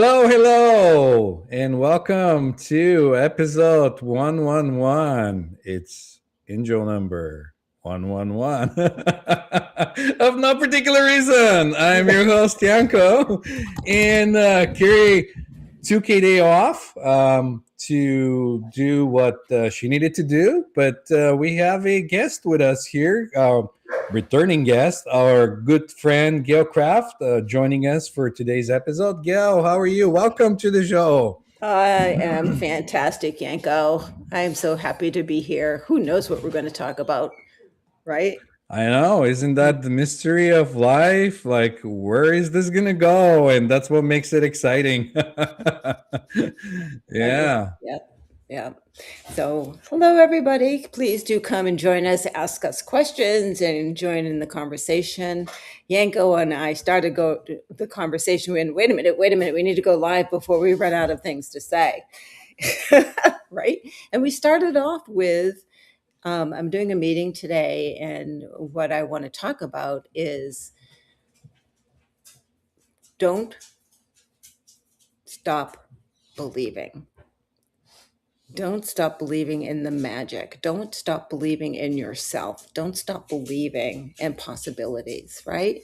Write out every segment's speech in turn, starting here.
Hello, and welcome to episode 111. It's angel number 111 of no particular reason. I'm your host, Yanko, and Kerri took a day off to do what she needed to do, but we have a guest with us here. Returning guest, our good friend Gail Kraft, joining us for today's episode. Gail, how are you? Welcome to the show. I am fantastic, Yanko. I am so happy to be here. Who knows what we're going to talk about, right? I know, isn't that the mystery of life? Like, where is this gonna go? And that's what makes it exciting. Right. Yeah. Yep. Yep. So, hello, everybody. Please do come and join us, ask us questions, and join in the conversation. Yanko and I started the conversation. Wait a minute. We need to go live before we run out of things to say. Right. And we started off with I'm doing a meeting today, and what I want to talk about is don't stop believing. Don't stop believing in the magic. Don't stop believing in yourself. Don't stop believing in possibilities, right?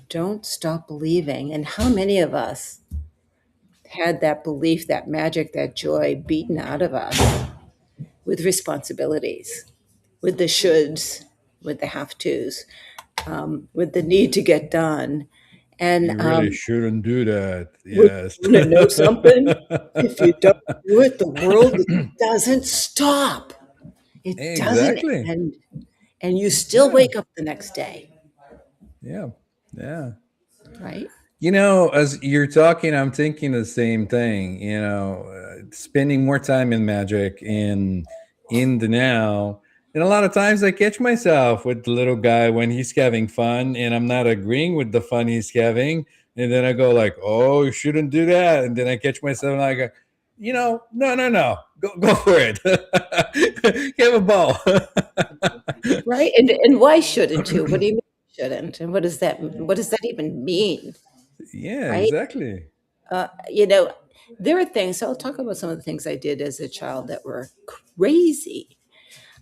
Don't stop believing. And how many of us had that belief, that magic, that joy beaten out of us with responsibilities, with the shoulds, with the have tos, with the need to get done. And You really shouldn't do that. would Yes. you want to know something? If you don't do it, the world doesn't stop. It doesn't Exactly. end. And you still Yeah. wake up the next day, Yeah. Yeah. right? As you're talking, I'm thinking the same thing. Spending more time in magic in the now, and a lot of times I catch myself with the little guy when he's having fun, and I'm not agreeing with the fun he's having, and then I go like, "Oh, you shouldn't do that," and then I catch myself like, no, no, no, go for it, have a ball. Right. And why shouldn't you? What do you mean shouldn't? And what does that even mean? Yeah, Right? exactly. Uh, you know, there are things, so I'll talk about some of the things I did as a child that were crazy.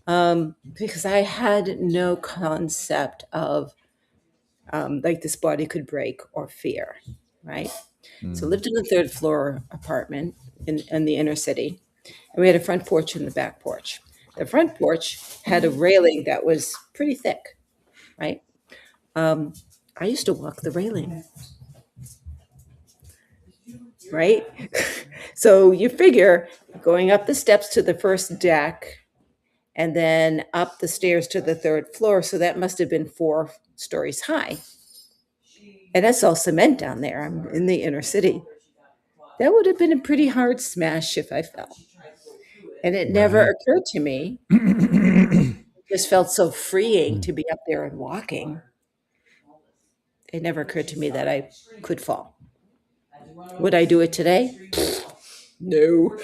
Because I had no concept of like this body could break or fear, right? So I Mm. lived in a third floor apartment in the inner city, and we had a front porch and the back porch. The front porch had a railing that was pretty thick, right? I used to walk the railing, right? So you figure going up the steps to the first deck and then up the stairs to the third floor. So that must have been 4 stories high. And that's all cement down there. I'm in the inner city. That would have been a pretty hard smash if I fell. And it never Right. occurred to me. It just felt so freeing to be up there and walking. It never occurred to me that I could fall. Would I do it today? No.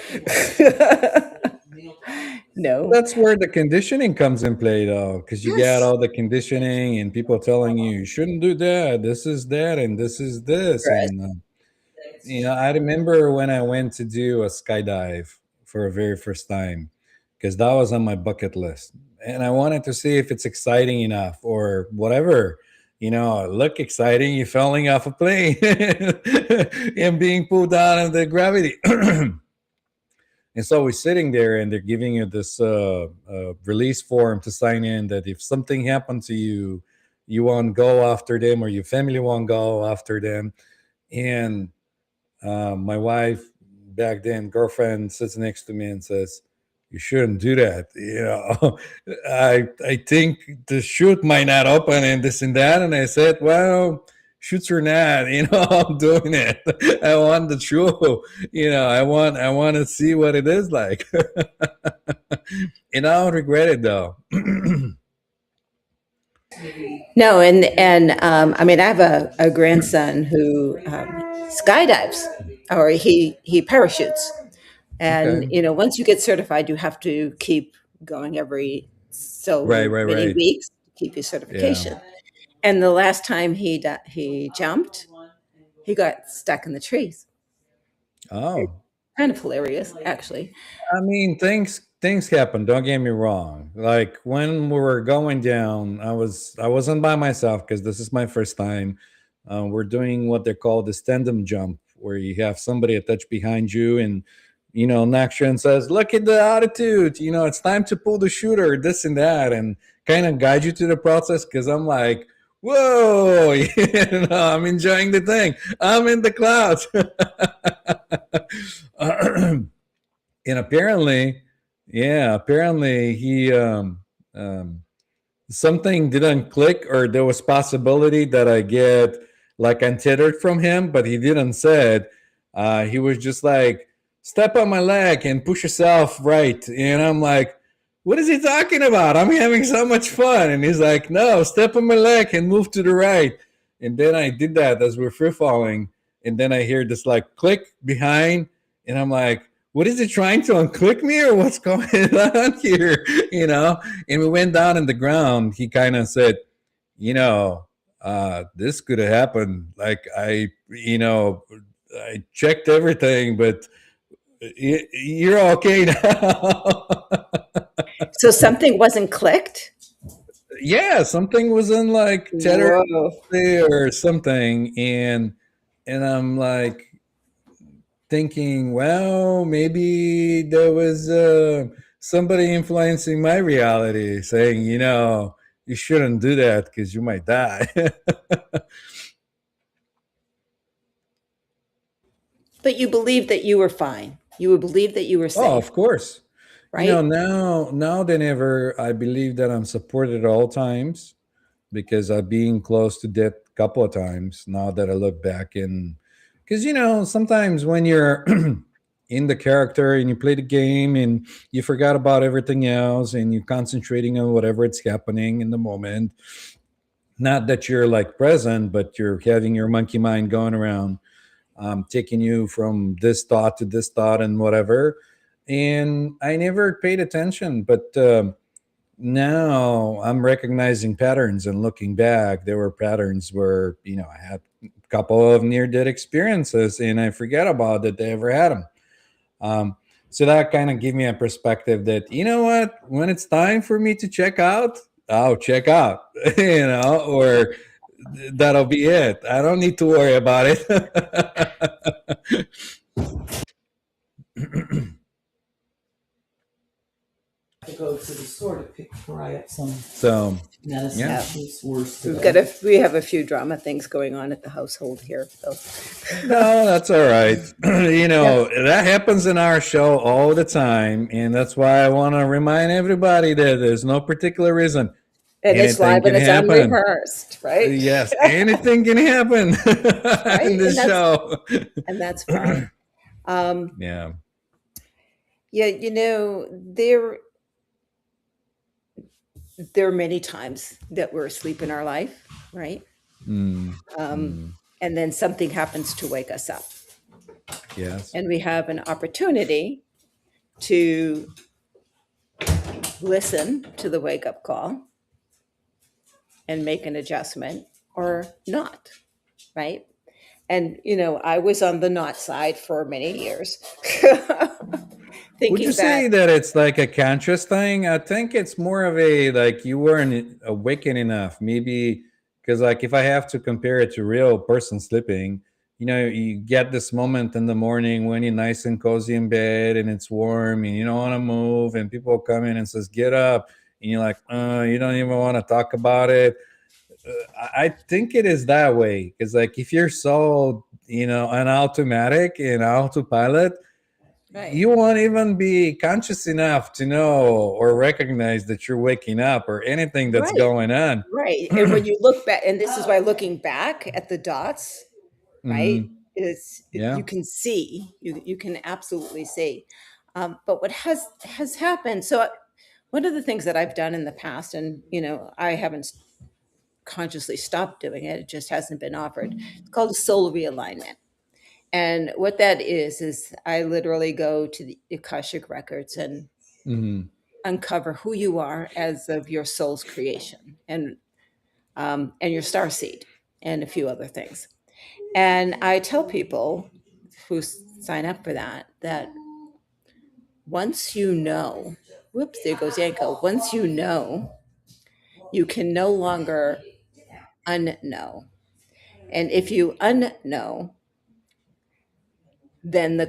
No. That's where the conditioning comes in play, though, because you got Yes. all the conditioning and people telling you shouldn't do that. This is that, and this is this, Stress. and I remember when I went to do a skydive for a very first time, because that was on my bucket list, and I wanted to see if it's exciting enough or whatever. Look exciting. You're falling off a plane and being pulled down under gravity. And so we're sitting there, and they're giving you this release form to sign in that if something happened to you, you won't go after them, or your family won't go after them. And my wife, back then, girlfriend, sits next to me and says, "You shouldn't do that. I think the chute might not open and this and that." And I said, "Well, shoots or not, I'm doing it. I want the truth. I want to see what it is like." And I don't regret it though. No, and I mean, I have a grandson who skydives, or he parachutes, and Okay. once you get certified, you have to keep going every Right, so right, many right. weeks to keep your Yeah. certification. And the last time he jumped, he got stuck in the trees. Oh, Kind of hilarious, actually. I mean, things happen. Don't get me wrong. Like when we were going down, I wasn't by myself because this is my first time. We're doing what they call the tandem jump, where you have somebody attached behind you, and knocks you and says, "Look at the altitude. It's time to pull the shooter. This and that," and kind of guide you to the process. Because I'm like, "Whoa, I'm enjoying the thing. I'm in the clouds." And apparently, yeah, apparently he um something didn't click, or there was possibility that I get like untethered from him, but he didn't say it. He was just like, step on my leg and push yourself right, and I'm like, what is he talking about? I'm having so much fun. And he's like, no, step on my leg and move to the right. And then I did that as we're free falling, and then I hear this like click behind, and I'm like, what is it trying to unclick me, or what's going on here? And we went down in the ground. He kind of said, you know, this could have happened. Like I checked everything, but you're okay now. So something wasn't clicked. Yeah, something was in like tether Whoa. or something, and I'm like thinking, well, maybe there was somebody influencing my reality, saying, you shouldn't do that because you might die. But you believed that you were fine. You would believe that you were Oh, safe, of course. right? Now than ever, I believe that I'm supported at all times because I've been close to death a couple of times. Now that I look back, and because sometimes when you're in the character and you play the game and you forgot about everything else and you're concentrating on whatever it's happening in the moment, not that you're like present, but you're having your monkey mind going around, taking you from this thought to this thought and whatever. And I never paid attention, but now I'm recognizing patterns and looking back. There were patterns where, I had a couple of near death experiences and I forget about that they ever had them. Um, so that kind of gave me a perspective that, what, when it's time for me to check out, I'll check out, or that'll be it. I don't need to worry about it. To go to the store to pick fry up some So, medicine. yeah. Yeah. She's worse We've today. we have a few drama things going on at the household here. So No, that's all right. yeah. That happens in our show all the time. And that's why I want to remind everybody that there's no particular reason. And it's Anything live can and it's happen. unrehearsed, right? Yes, anything can happen in Right. And this show. that's fine. Um, Yeah. yeah, there are many times that we're asleep in our life, right? Mm, Um, mm, and then something happens to wake us up. yes. And we have an opportunity to listen to the wake up call and make an adjustment or not, right? And, I was on the not side for many years, Would you thinking that, say that it's like a conscious thing? I think it's more of a like you weren't awakened enough. Maybe because like if I have to compare it to real person sleeping, you get this moment in the morning when you're nice and cozy in bed and it's warm and you don't want to move and people come in and says get up and you're like, you don't even want to talk about it. I think it is that way because like if you're so an automatic and autopilot, right, you won't even be conscious enough to know or recognize that you're waking up or anything that's right, going on. right. And when you look back, and this is why looking back at the dots, right, Hmm. you Yeah. can see, you can absolutely see. But what has happened? So one of the things that I've done in the past, and I haven't consciously stopped doing it; it just hasn't been offered. It's called a soul realignment. And what that is I literally go to the Akashic records and Hmm. uncover who you are as of your soul's creation, and your star seed and a few other things. And I tell people who sign up for that. That once you know, whoops, there goes Yanko. Once you know, you can no longer unknow. And if you unknow, then the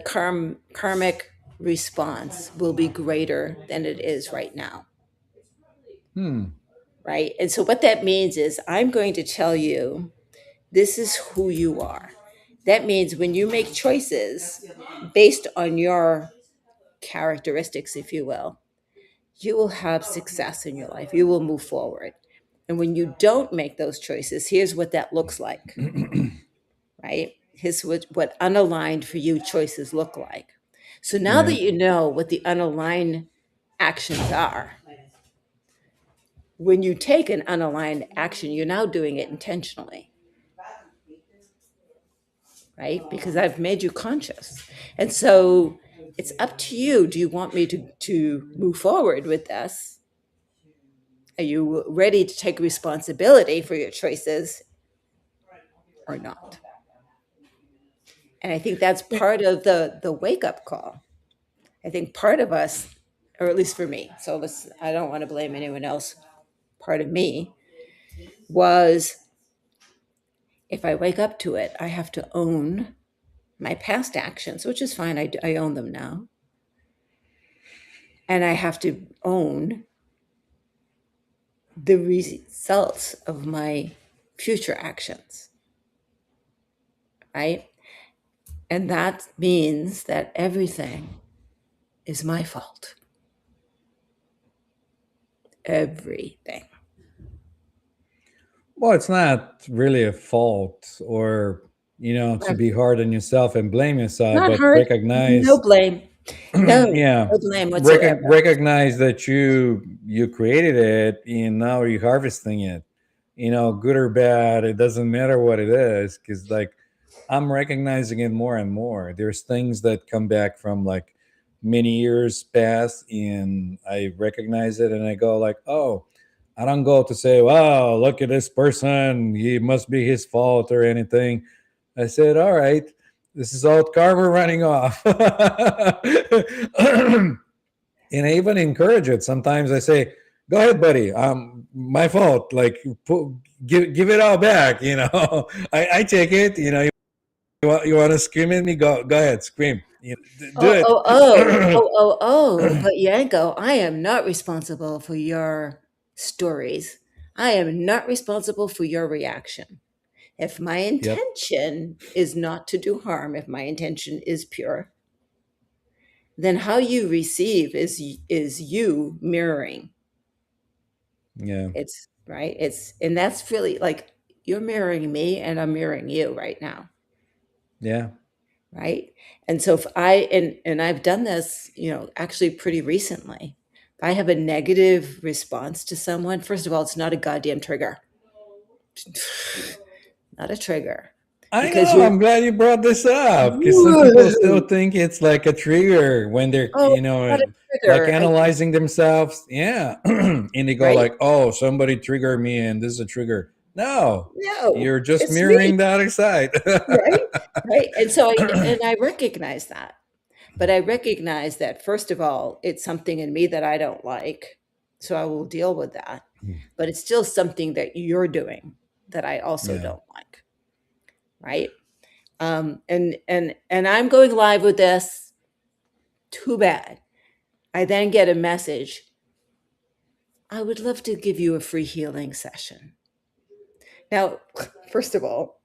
karmic response will be greater than it is right now. Hmm. Right. And so what that means is I'm going to tell you this is who you are. That means when you make choices based on your characteristics, if you will have success in your life. You will move forward. And when you don't make those choices, here's what that looks like, right? Here's what unaligned for you choices look like. So now Yeah. that you know what the unaligned actions are, when you take an unaligned action, you're now doing it intentionally, right? Because I've made you conscious. And so it's up to you. Do you want me to move forward with this? Are you ready to take responsibility for your choices or not? And I think that's part of the wake up call. I think part of us, or at least for me, so I don't want to blame anyone else. Part of me was if I wake up to it, I have to own my past actions, which is fine. I own them now. And I have to own the results of my future actions, right? And that means that everything is my fault. Everything. Well, it's not really a fault or, to be hard on yourself and blame yourself, Not but hurt. No recognize, blame. No, yeah, no blame whatsoever. recognize that you created it and now you're harvesting it. Good or bad, it doesn't matter what it is, because like I'm recognizing it more and more. There's things that come back from like many years past, and I recognize it, and I go like, oh, I don't go to say, wow, look at this person, he must be his fault or anything. I said, all right, this is all karma running off. And I even encourage it. Sometimes I say, "Go ahead, buddy. My fault. Like, give it all back." I take it. You want to scream at me? Go ahead, scream. Do Oh, it. oh, oh, oh, oh, oh. But Yanko, I am not responsible for your stories. I am not responsible for your reaction. If my Yep. intention is not to do harm, if my intention is pure, then how you receive is you mirroring. Yeah. It's right. It's and that's really like you're mirroring me and I'm mirroring you right now. Yeah. Right. And so if and I've done this, actually pretty recently. If I have a negative response to someone, first of all, it's not a goddamn trigger. Not a trigger. I Because know. you're I'm glad you brought this up, because some people still Woo! think it's like a trigger when they're, Oh, not a like trigger. analyzing themselves. Yeah. And they go Right? like, oh, somebody triggered me and this is a trigger. No, No, you're just it's me. mirroring the other side. Right? Right. And so I recognize that. But I recognize that first of all, it's something in me that I don't like. So I will deal with that. But it's still something that you're doing that I also Yeah. don't like. Right. And I'm going live with this. Too bad. I then get a message. I would love to give you a free healing session. Now, first of all,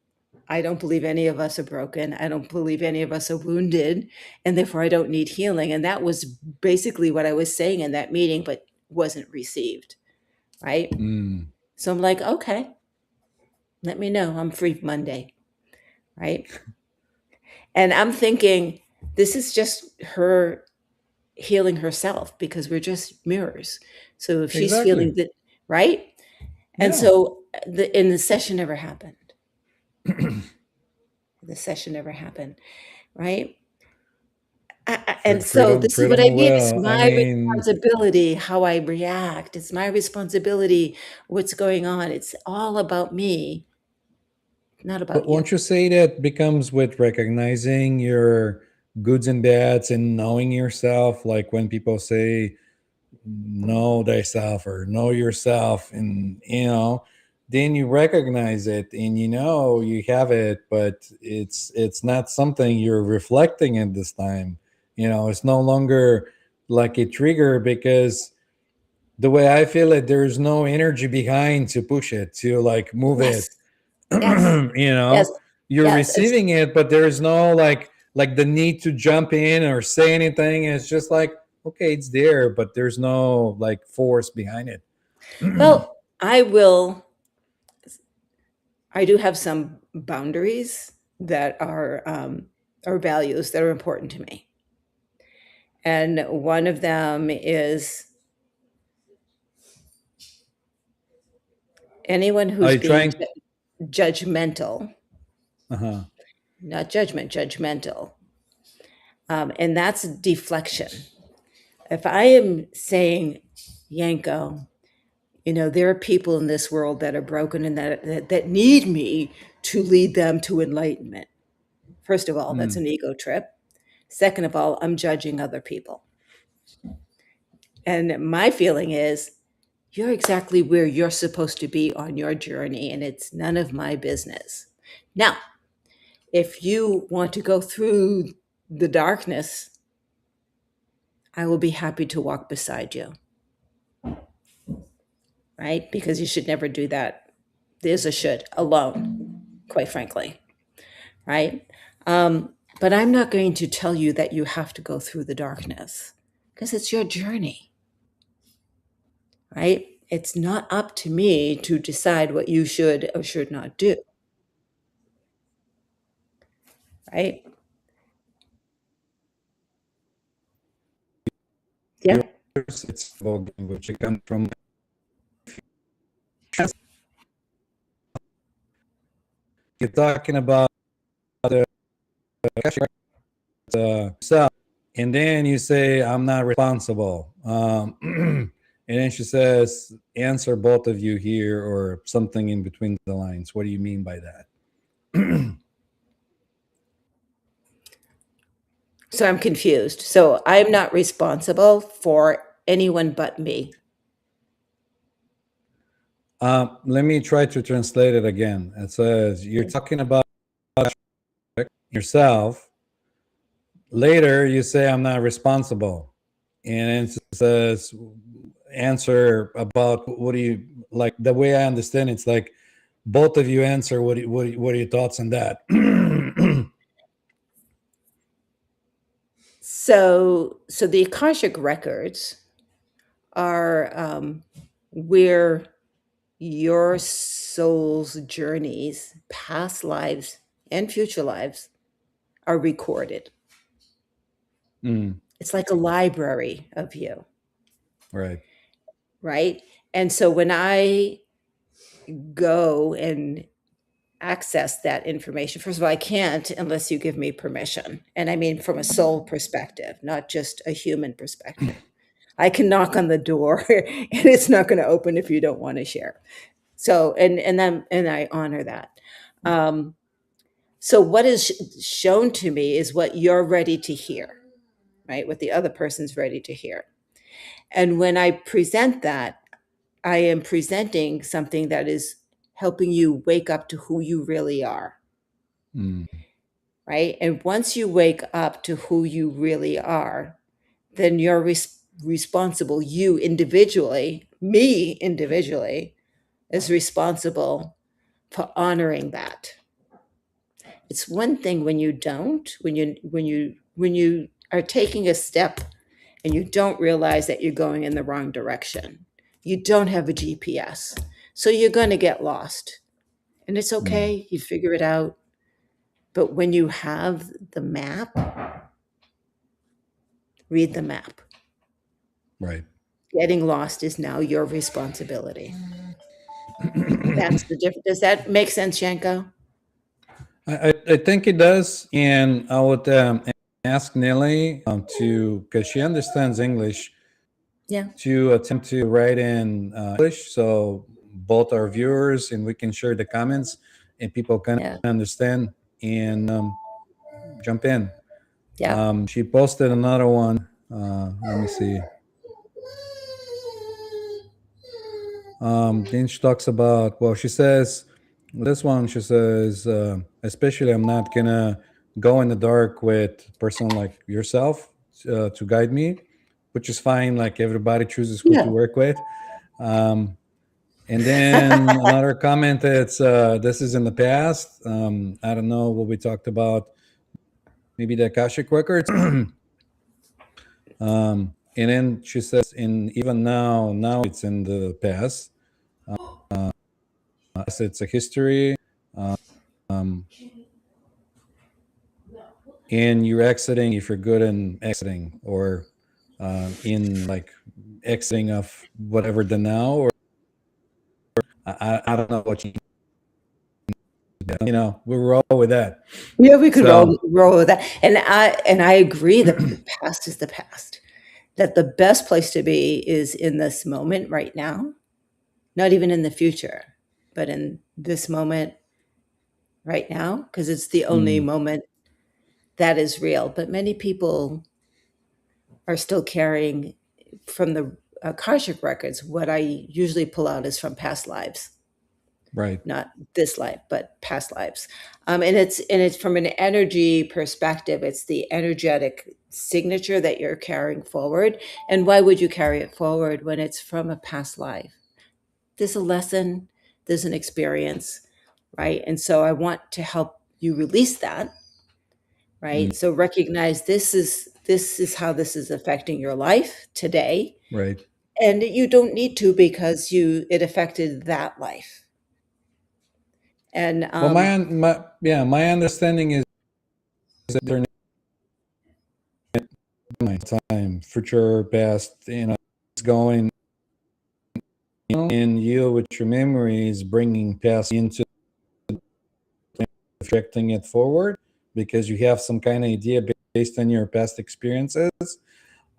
I don't believe any of us are broken. I don't believe any of us are wounded, and therefore I don't need healing. And that was basically what I was saying in that meeting, but wasn't received. Right. Mm. So I'm like, okay, let me know. I'm free Monday. Right. And I'm thinking, this is just her healing herself because we're just mirrors. So if she's Exactly. feeling that, right? And Yeah. so the session never happened. The session never happened. Right. And so Freedom, this is what I freedom mean. It's will. I my mean, responsibility how I react. It's my responsibility what's going on. It's all about me, not but about you. won't you say that becomes with recognizing your goods and bads and knowing yourself. Like when people say know thyself or know yourself, and then you recognize it and you have it, but it's not something you're reflecting at this time. It's no longer like a trigger, because the way I feel it, there's no energy behind to push it, to like move it. Yes. Yes. you Yes. know you're Yes. receiving it, but there's no like the need to jump in or say anything. It's just like, okay, it's there, but there's no like force behind it. Well, I do have some boundaries that are or values that are important to me. And one of them is anyone Are who's you being trying? judgmental, Uh-huh. not judgment, judgmental. And that's deflection. If I am saying, Yanko, there are people in this world that are broken and that need me to lead them to enlightenment. First of all, that's Mm. an ego trip. Second of all, I'm judging other people. And my feeling is you're exactly where you're supposed to be on your journey, and it's none of my business. Now, if you want to go through the darkness, I will be happy to walk beside you, right? Because you should never do that. There's a should alone, quite frankly, right? But I'm not going to tell you that you have to go through the darkness because it's your journey, right? It's not up to me to decide what you should or should not do, right? Yeah. Yours, it's about language. It comes from you're talking about the self, and then you say, I'm not responsible. And then she says, answer both of you here, or something in between the lines. What do you mean by that? So I'm confused. So I'm not responsible for anyone but me. Let me try to translate it again. It says, you're talking about yourself. Later, you say, I'm not responsible. And it says, answer about what do you like. The way I understand it's like both of you answer what are your thoughts on that? So the Akashic records are where your soul's journeys, past lives and future lives, are recorded. Mm, It's like a library of you, right. right? And so when I go and access that information, first of all, I can't unless you give me permission. And I mean, from a soul perspective, not just a human perspective. I can knock on the door and it's not going to open if you don't want to share. So, and I honor that. Um, so what is shown to me is what you're ready to hear, right? What the other person's ready to hear. And when I present that, I am presenting something that is helping you wake up to who you really are, Mm, right? And once you wake up to who you really are, then you're responsible. You individually, me individually, is responsible for honoring that. It's one thing when you don't, when you are taking a step and you don't realize that you're going in the wrong direction. You don't have a GPS. So you're going to get lost. And it's mm, okay, you figure it out. But when you have the map, read the map. right. Getting lost is now your responsibility. That's the difference. Does that make sense, Yanko? I think it does, and I would ask Nelly to, because she understands English, Yeah. to attempt to write in English, so both our viewers and we can share the comments and people can Yeah. understand and jump in. Yeah. She posted another one. Let me see. Then she talks about, well, she says, this one, she says, especially I'm not gonna go in the dark with a person like yourself to guide me, which is fine. Like everybody chooses who to Yeah. work with. Um, and then another comment that's this is in the past. I don't know what we talked about, maybe the Akashic records. And then she says, in even now it's in the past. It's a history. Um, and you're exiting if you're good in exiting, or in like exiting of whatever the now, or I don't know what we roll with that. Yeah, we could So roll with that. And I agree that the past is the past. That the best place to be is in this moment right now, not even in the future, but in this moment right now, because it's the only mm, moment that is real. But many people are still carrying from the Akashic records. What I usually pull out is from past lives, right. not this life, but past lives. And it's from an energy perspective. It's the energetic signature that you're carrying forward. And why would you carry it forward when it's from a past life? There's a lesson, there's an experience, right? And so I want to help you release that, Mm, right? So recognize this is how this is affecting your life today, right. and you don't need to because it affected that life. And Well, my understanding is that there my time, future, past, it's going, and you with your memories bringing past into projecting it forward, because you have some kind of idea based on your past experiences.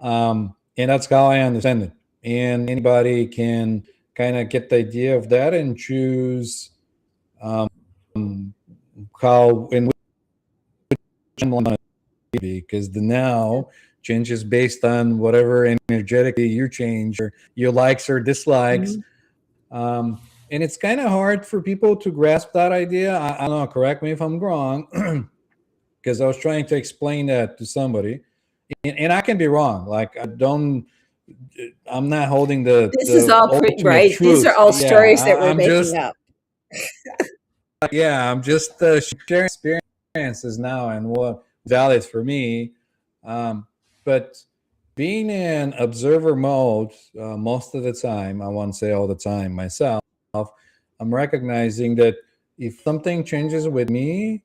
And that's how I understand it. And anybody can kind of get the idea of that and choose um, how and which because the now changes based on whatever energetically you change, or your likes or dislikes. Mhm. And it's kind of hard for people to grasp that idea. I don't know, correct me if I'm wrong, because I was trying to explain that to somebody, and I can be wrong. Like I'm not holding This is the all ultimate right. These are truth. all Yeah, stories that we're I'm making just up. I'm just sharing experiences now and what valid for me. But being in observer mode most of the time, I won't say all the time myself, I'm recognizing that if something changes with me,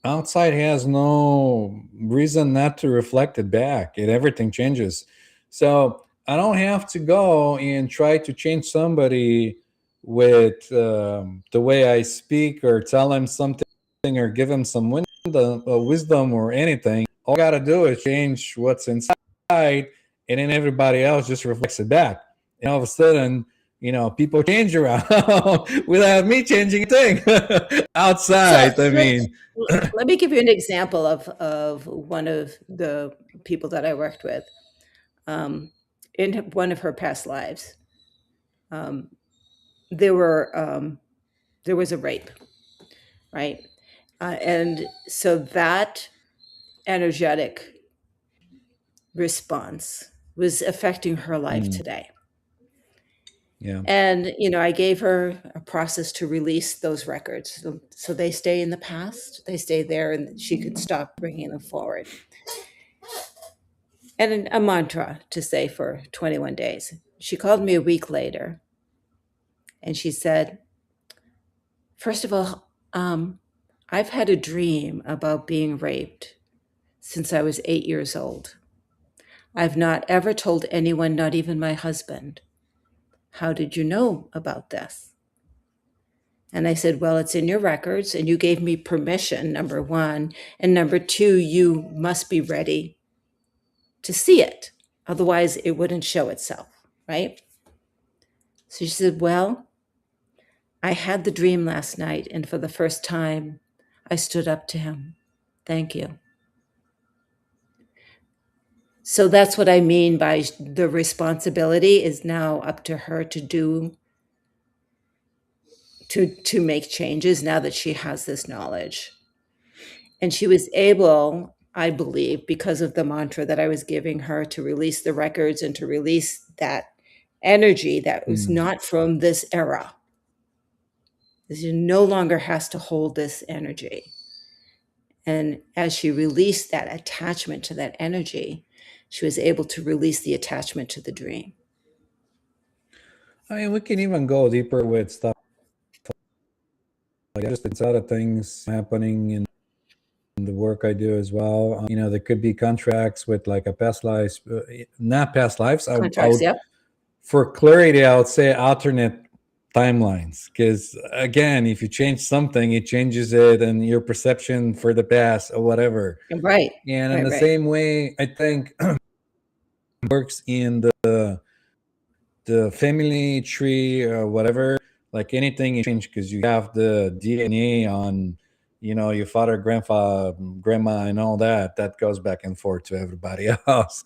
outside has no reason not to reflect it back, and everything changes. So I don't have to go and try to change somebody with the way I speak, or tell them something, or give them some wisdom or anything. All I gotta do is change what's inside, and then everybody else just reflects it back, and all of a sudden, people change around without me changing a thing So outside, I let, mean. let me give you an example of one of the people that I worked with, um, in one of her past lives. Um, there were there was a rape, right? And so that energetic response was affecting her life Mm, today. yeah. And, I gave her a process to release those records. So they stay in the past, they stay there, and she could stop bringing them forward. And a mantra to say for 21 days. She called me a week later and she said, first of all, I've had a dream about being raped since I was 8 years old. I've not ever told anyone, not even my husband. How did you know about this? And I said, well, it's in your records, and you gave me permission, number one. And number two, you must be ready to see it. Otherwise, it wouldn't show itself, right? So she said, well, I had the dream last night, and for the first time, I stood up to him. Thank you. So that's what I mean by the responsibility is now up to her to do, to make changes now that she has this knowledge. And she was able, I believe, because of the mantra that I was giving her, to release the records and to release that energy that was Mm. not from this era. She no longer has to hold this energy. And as she released that attachment to that energy, she was able to release the attachment to the dream. I mean, we can even go deeper with stuff like just a lot of things happening in the work I do as well. There could be contracts with like a past lives, not past lives. I Contracts, would, yep. for clarity, I would say alternate timelines. Because again, if you change something, it changes it and your perception for the past or whatever. Right, And in right, the right. same way, I think works in the family tree or whatever, like anything you change because you have the DNA on, your father, grandfather, grandma, and all that goes back and forth to everybody else.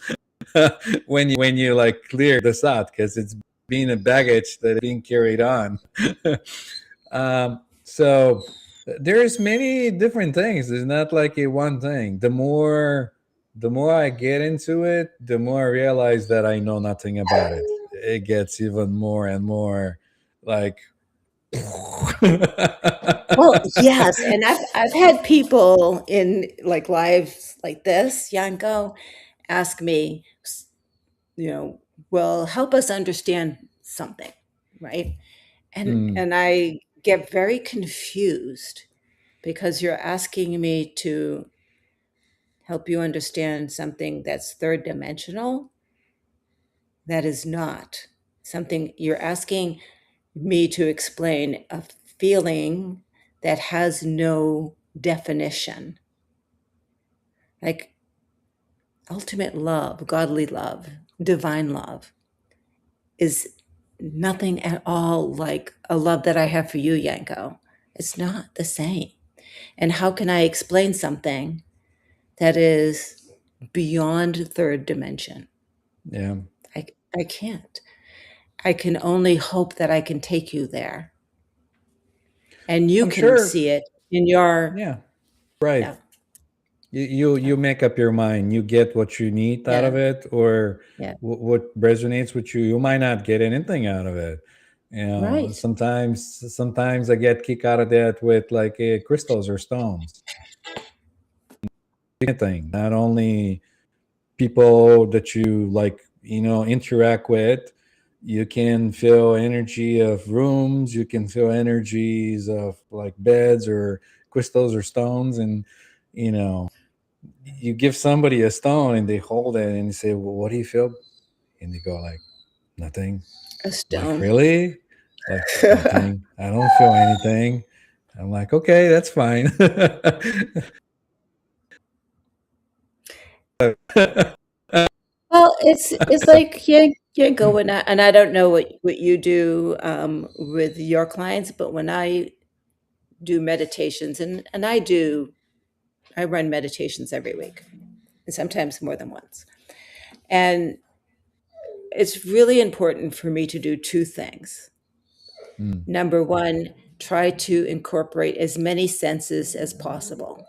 when you like clear this out because it's being a baggage that is being carried on. So there's many different things. There's not like a one thing. The more I get into it, the more I realize that I know nothing about it. It gets even more and more like Well, yes, and I've had people in like lives like this, Yanko, ask me, you know, well, help us understand something, right? And Mm, and I get very confused because you're asking me to help you understand something that's third dimensional. That is not something you're asking me to explain a feeling that has no definition. Like ultimate love, godly love, divine love is nothing at all like a love that I have for you, Yanko. It's not the same. And how can I explain something that is beyond third dimension? yeah, I, I can't. I can only hope that I can take you there and you I'm can sure. see it in your, Yeah, right. yeah, You yeah, make up your mind. You get what you need out yeah, of it, or yeah. what resonates with you. You might not get anything out of it. Right. Sometimes I get kick out of that with like crystals or stones. Thing, not only people that you like, interact with. You can feel energy of rooms. You can feel energies of like beds or crystals or stones, and you know you give somebody a stone and they hold it and you say, well, what do you feel? And they go like, nothing. A I'm like, stone. really? Like, nothing. I don't feel anything. I'm like, okay, that's fine. Well, it's like you're going out, and I don't know what you do with your clients, but when I do meditations, and I run meditations every week, and sometimes more than once, and it's really important for me to do two things. Mm, Number one, try to incorporate as many senses as possible.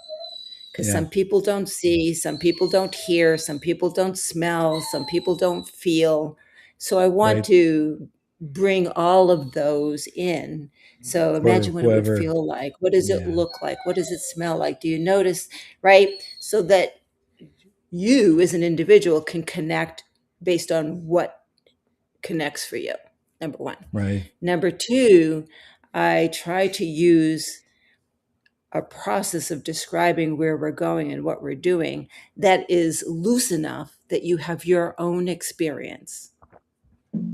Because yeah, some people don't see, some people don't hear, some people don't smell, some people don't feel. So I want right. to bring all of those in. So For imagine what it would whoever. feel like. What does it Yeah, look like? What does it smell like? Do you notice? Right? So that you as an individual can connect based on what connects for you. Number one. right. Number two, I try to use a process of describing where we're going and what we're doing that is loose enough that you have your own experience.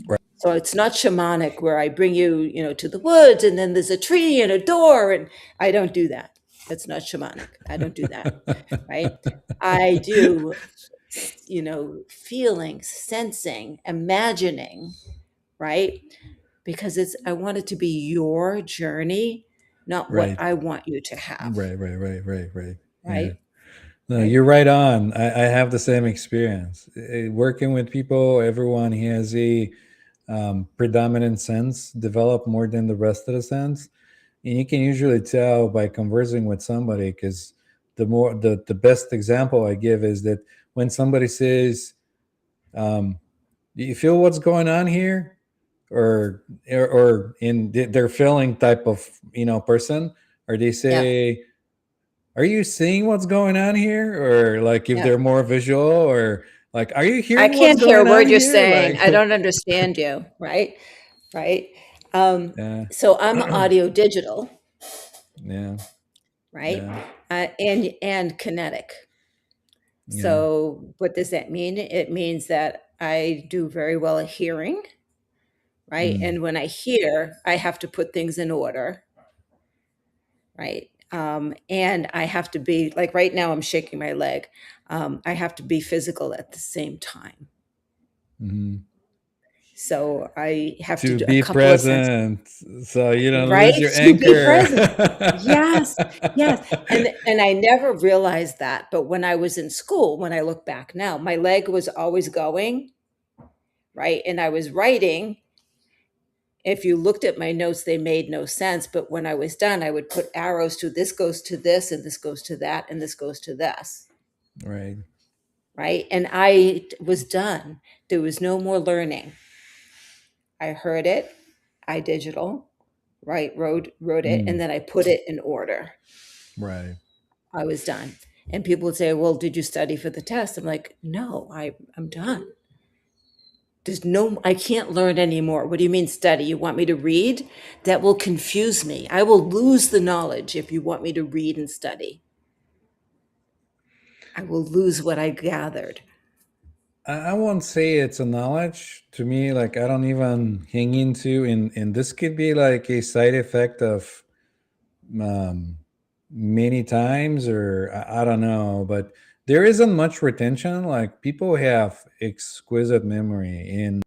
Right. So it's not shamanic where I bring you, to the woods and then there's a tree and a door and I don't do that. That's not shamanic. I don't do that, right? I do, feeling, sensing, imagining, right? Because I want it to be your journey, not what Right. I want you to have, Right. Right. Right. Right. Right. Yeah. right? No, right? you're right on. I have the same experience. Working with people, everyone has a predominant sense, develop more than the rest of the sense. And you can usually tell by conversing with somebody because the best example I give is that when somebody says, do you feel what's going on here? Or in their feeling type of person, or they Yeah. say, are you seeing what's going on here? Or like if Yeah. they're more visual, or like, are you I hearing what's can't hear a going on word you're here? saying. Like, I don't understand you. Right. Right. Um, yeah, so I'm audio digital, yeah, right? yeah, And kinetic. yeah. So what does that mean? It means that I do very well at hearing, right? Mm, And when I hear, I have to put things in order, right? And I have to be like right now, I'm shaking my leg. I have to be physical at the same time. mhm. So I have to To do a be couple of sense, present so you don't right? lose your To be anchor. present. Yes, yes. And I never realized that, but when I was in school, when I look back now, my leg was always going, right? And I was writing. If you looked at my notes, they made no sense. But when I was done, I would put arrows to this goes to this, and this goes to that, and this goes to this. Right. Right. And I was done. There was no more learning. I heard it, I digital, right, wrote it, and Mm, then I put it in order. right. I was done. And people would say, well, did you study for the test? I'm like, no, I'm done. I can't learn anymore. What do you mean study? You want me to read? That will confuse me. I will lose the knowledge if you want me to read and study. I will lose what I gathered. I won't say it's a knowledge to me. Like I don't even hang into, and this could be like a side effect of um, many times, or I don't know, but there isn't much retention. Like people have exquisite memory, and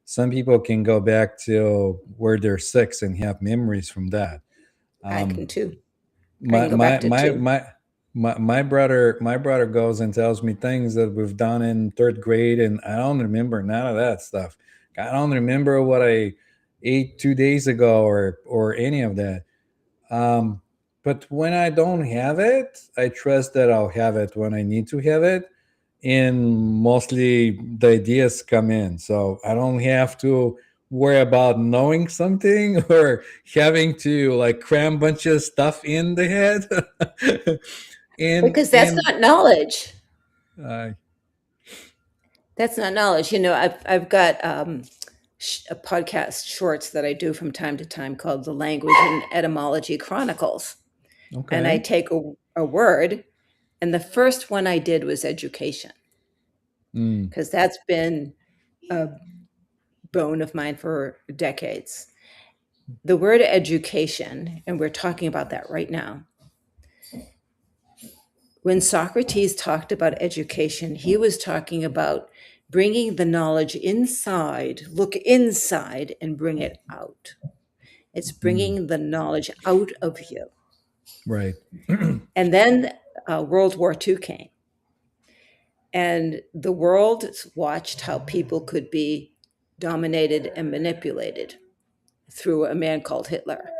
some people can go back to where they're 6 and have memories from that. I can Um, too. I my can go my back to my two. my my brother goes and tells me things that we've done in third grade, and I don't remember none of that stuff. I don't remember what I ate 2 days ago, or any of that. um, but when I don't have it, I trust that I'll have it when I need to have it. And mostly the ideas come in. So I don't have to worry about knowing something or having to like cram a bunch of stuff in the head. and Because that's and not knowledge. uh, That's not knowledge. I've got a podcast shorts that I do from time to time called the Language and Etymology Chronicles. And I okay. take a word, and the first one I did was education, Mm, because that's been a bone of mine for decades. The word education, and we're talking about that right now. When Socrates talked about education, he was talking about bringing the knowledge inside, look inside, and bring it out. It's mm, bringing the knowledge out of you. right. And then World War II came, and the world watched how people could be dominated and manipulated through a man called Hitler.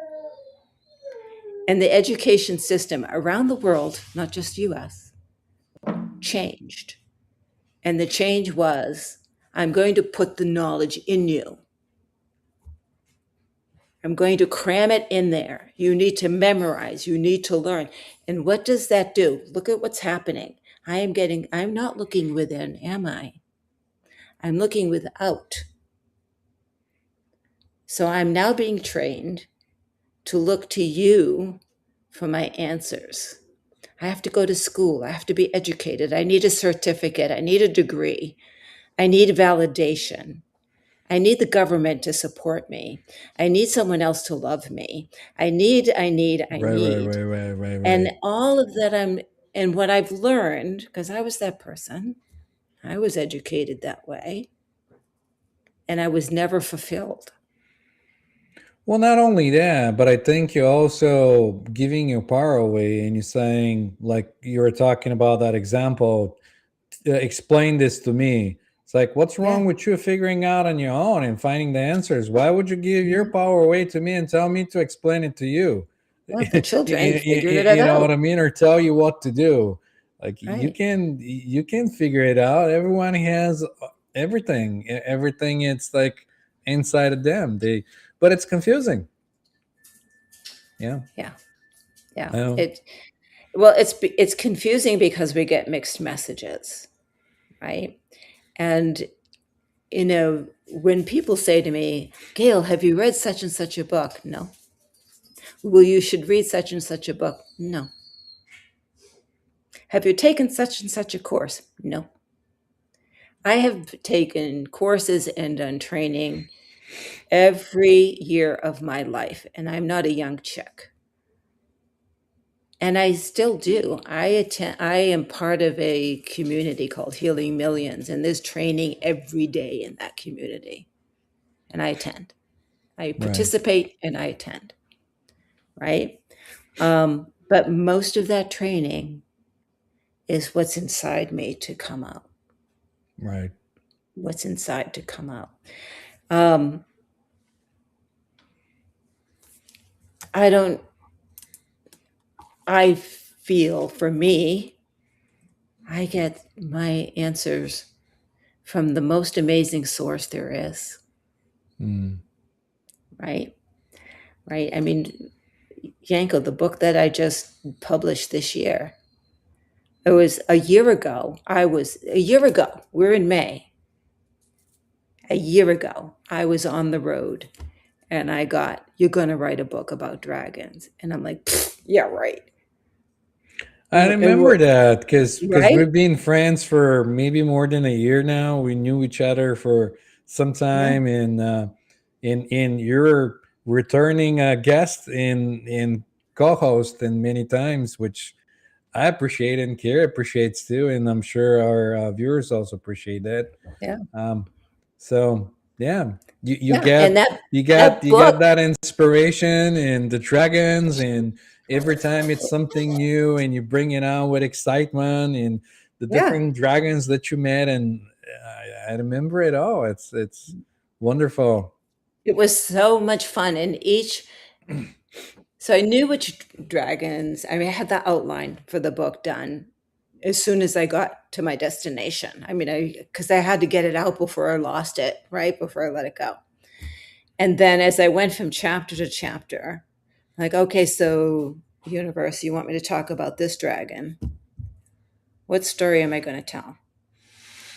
And the education system around the world, not just US, changed. And the change was, I'm going to put the knowledge in you. I'm going to cram it in there. You need to memorize, you need to learn. And what does that do? Look at what's happening. I'm not looking within, am I? I'm looking without. So I'm now being trained to look to you for my answers. I have to go to school. I have to be educated. I need a certificate. I need a degree. I need validation. I need the government to support me. I need someone else to love me. I Right, right, need. right, right, right, And right. all of that and what I've learned, because I was that person, I was educated that way, and I was never fulfilled. Well, not only that, but I think you're also giving your power away, and you're saying, like you were talking about that example, explain this to me. It's like, what's wrong Yeah, with you figuring out on your own and finding the answers? Why would you give your yeah, power away to me and tell me to explain it to you? yeah. The children you, figured it you know what out, I mean? Or tell you what to do. Like right? you can figure it out. Everyone has everything. Everything it's like inside of them. But it's confusing. Yeah. Yeah, yeah. I know. It's confusing because we get mixed messages, right? And when people say to me, Gail, have you read such and such a book? No. Well, you should read such and such a book. No. Have you taken such and such a course? No. I have taken courses and done training every year of my life, and I'm not a young chick. And I still do. I am part of a community called Healing Millions, and there's training every day in that community. And I attend. I Right. participate and I attend, right? But most of that training is what's inside me to come out. Right. What's inside to come out. Um, I don't, I feel for me, I get my answers from the most amazing source there is, Mm. right? Right. I mean, Yanko, the book that I just published this year, it was a year ago. We're in May. A year ago, I was on the road and I got, you're going to write a book about dragons. And I'm like, yeah, right. I And remember we're, that because right? we've been friends for maybe more than a year now. We knew each other for some Yeah. time, and in you're returning a guest in co-host and many times, which I appreciate and Kerri appreciates too, and I'm sure our viewers also appreciate that. Yeah. Um, so yeah, you Yeah. And get that you get book, that inspiration and the dragons, and every time it's something new and you bring it out with excitement and the yeah, different dragons that you met, and I remember it all. It's wonderful. it was so much fun. So I knew which dragons, I mean, I had the outline for the book done as soon as I got to my destination. Because I had to get it out before I lost it, right? Before I let it go. And then as I went from chapter to chapter, like, okay, so universe, you want me to talk about this dragon? What story am I going to tell?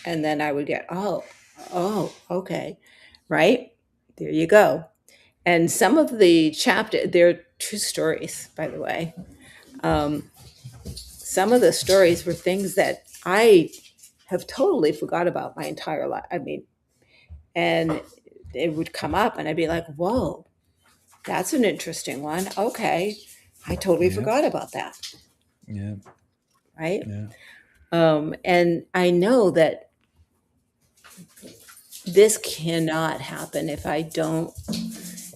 And then I would get, okay, right? There you go. And some of the chapter, they're true stories, by the way. Um, some of the stories were things that I have totally forgot about my entire life. I mean, and it would come up and I'd be like, whoa, that's an interesting one. Okay. I totally Yeah, forgot about that. yeah, Right. yeah. And I know that this cannot happen if I don't,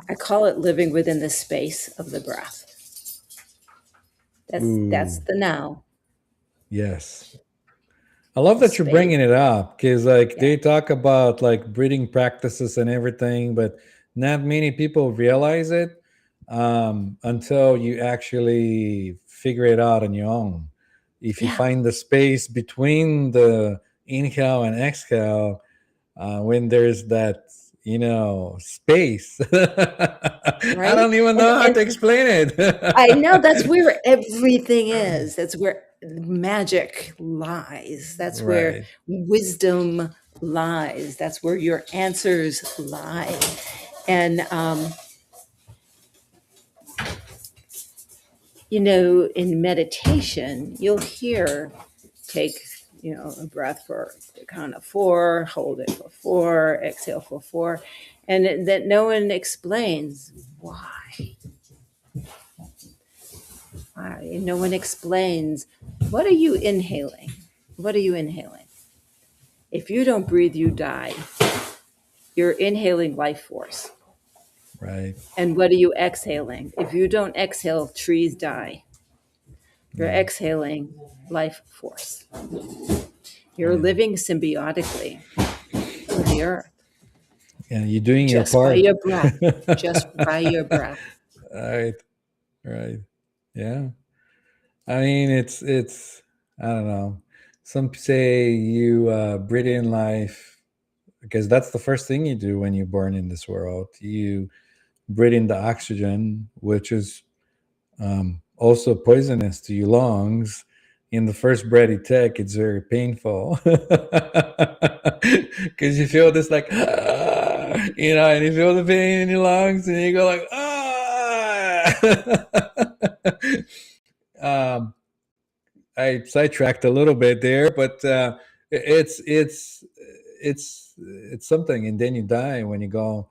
I call it living within the space of the breath. That's Ooh, the now, yes. I love the that you're space. bringing it up because, like, Yeah. they talk about like breathing practices and everything, but not many people realize it until you actually figure it out on your own. If you Yeah. find the space between the inhale and exhale, when there's that, space, I Right. don't even And, know how and to explain I know that's it. where everything is. That's where magic lies. That's where Right. wisdom lies. That's where your answers lie. And, in meditation, you'll hear take, a breath for the count of four, hold it for four, exhale for four. And that no one explains why. No one explains, what are you inhaling? What are you inhaling? If you don't breathe, you die. You're inhaling life force. Right. And what are you exhaling? If you don't exhale, trees die. You're Yeah. exhaling life force. You're Yeah. living symbiotically with the earth Yeah. You're doing your just by part. your breath, just by your breath. Right. Right. Yeah. I mean, it's. I don't know. Some say you breathe in life because that's the first thing you do when you're born in this world. You breathe in the oxygen, which is also poisonous to your lungs. In the first breath you take, it's very painful because you feel this like, and you feel the pain in your lungs, and you go like, um, I sidetracked a little bit there, but it's it's it's something, and then you die when you go,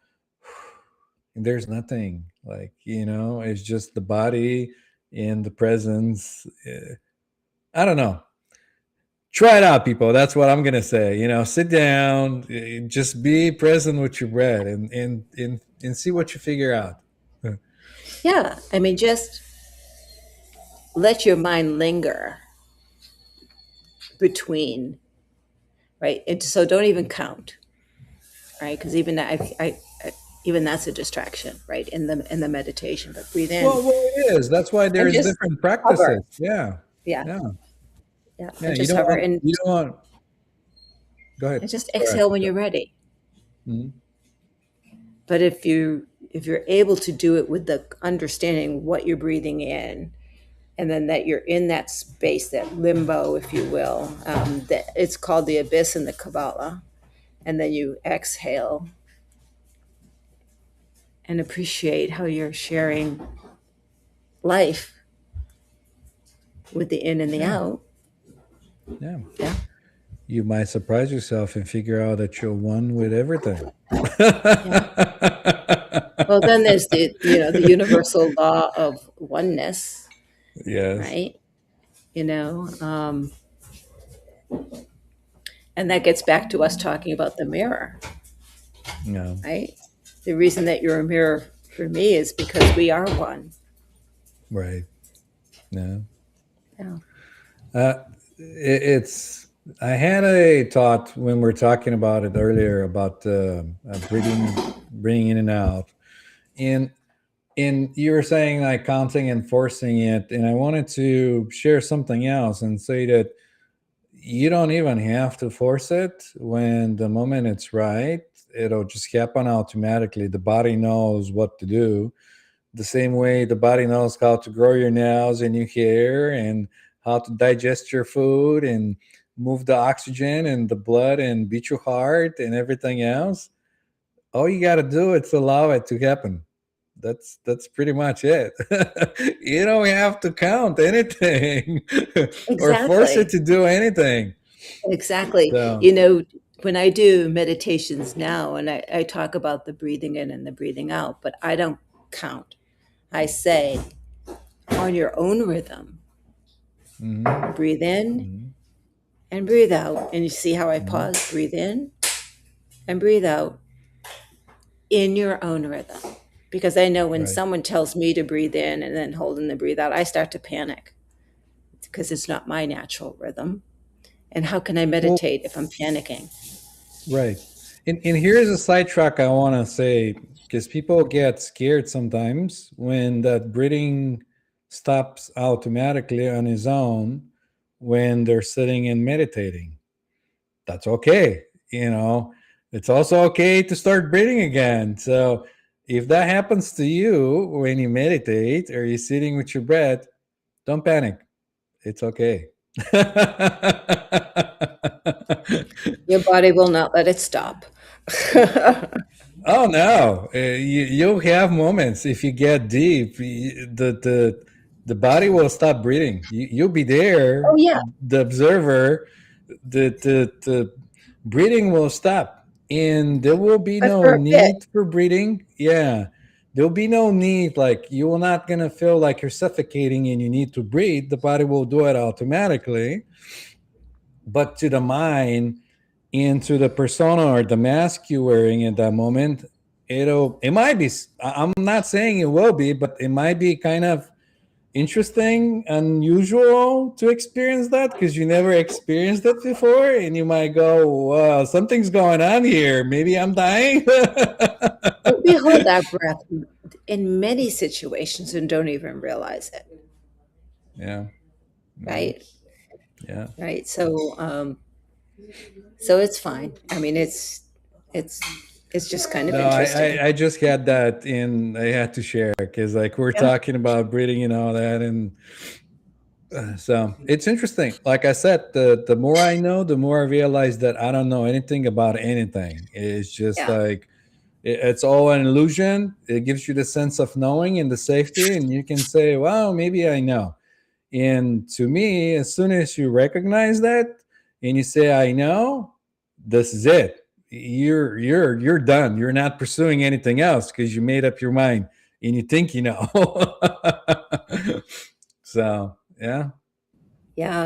and there's nothing like it's just the body in the presence. I don't know. Try it out, people. That's what I'm gonna say. Sit down, just be present with your breath, and see what you figure out. Yeah, I mean, just let your mind linger between, right? And so don't even count, right? Because even that, even that's a distraction, right? In the meditation, but breathe in Well, it is. That's why and there's just different hover. practices. Yeah, Yeah, yeah, yeah, yeah. and You just don't hover want. You don't want. Go ahead. and just Sorry. exhale when you're ready. Mhm. But if you're able to do it with the understanding what you're breathing in, and then that you're in that space, that limbo, if you will, that it's called the abyss in the Kabbalah, and then you exhale and appreciate how you're sharing life with the in and the Yeah, out. yeah. Yeah. You might surprise yourself and figure out that you're one with everything. Yeah. Well, then there's the universal law of oneness, Yes. right? And that gets back to us talking about the mirror, Yeah. right? The reason that you're a mirror for me is because we are one. Right. Yeah. Yeah. It's. I had a thought when we are talking about it earlier about breathing in and out, and you were saying like counting and forcing it, and I wanted to share something else and say that you don't even have to force it. When the moment it's right, it'll just happen automatically. The body knows what to do, the same way the body knows how to grow your nails and your hair, and how to digest your food, and move the oxygen and the blood and beat your heart and everything else. All you got to do is allow it to happen. That's pretty much it. You don't have to count anything or force it Exactly. to do anything. Exactly. So When I do meditations now, and I talk about the breathing in and the breathing out, but I don't count. I say, on your own rhythm, mhm, breathe in mhm, and breathe out. And you see how I mhm, pause? Breathe in and breathe out in your own rhythm. Because I know when right. someone tells me to breathe in and then hold in the breathe out, I start to panic because it's not my natural rhythm. And how can I Well, meditate if I'm panicking? right. And here's a sidetrack I want to say, because people get scared sometimes when that breathing stops automatically on his own when they're sitting and meditating. That's okay. It's also okay to start breathing again. So if that happens to you when you meditate or you're sitting with your breath, don't panic. It's okay. Your body will not let it stop. Oh no, you'll have moments if you get deep. The body will stop breathing. You'll be Oh, there, yeah. the observer. The breathing will stop, and there will be But no for a bit. need for breathing. Yeah, there'll be no need. Like you will not gonna feel like you're suffocating and you need to breathe. The body will do it automatically. But to the mind, into the persona or the mask you're wearing at that moment, it might be. I'm not saying it will be, but it might be kind of interesting, unusual to experience that because you never experienced it before, and you might go, "Wow, something's going on here. Maybe I'm dying." But we hold our breath in many situations and don't even realize it, Yeah, yeah, right? yeah. Right. So it's fine. I mean, it's it's just kind of No, I, interesting. I just had that in. I had to share because like we're Yeah. talking about breathing and all that, and so it's interesting. Like I said, the more I know, the more I realize that I don't know anything about anything. It's just Yeah. like it's all an illusion. It gives you the sense of knowing and the safety, and you can say, "Well, maybe I know." And to me, as soon as you recognize that and you say, "I know," this is it. You're done. You're not pursuing anything else because you made up your mind and you think you know. So yeah, Yeah.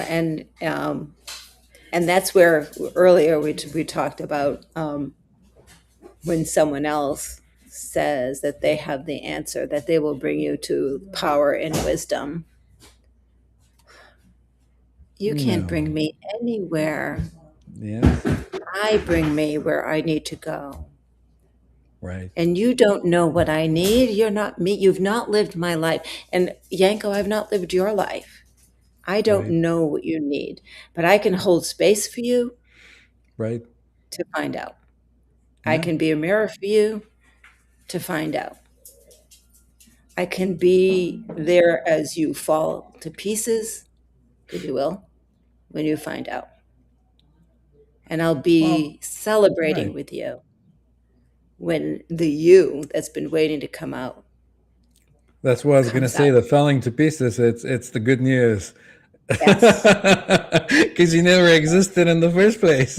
And that's where earlier we talked about when someone else says that they have the answer, that they will bring you to power and wisdom. You can't no, bring me anywhere. yes, I bring me where I need to go. right, And you don't know what I need. You're not me. You've not lived my life. And Yanko, I've not lived your life. I don't right, know what you need, but I can hold space for you right. to find out. I Yeah. can be a mirror for you to find out. I can be there as you fall to pieces, if you will, when you find out. And I'll Well, be celebrating right. with you when the you that's been waiting to come out That's what I was gonna comes say. out. The falling to pieces. It's the good news. Yes. Because you never existed in the first place.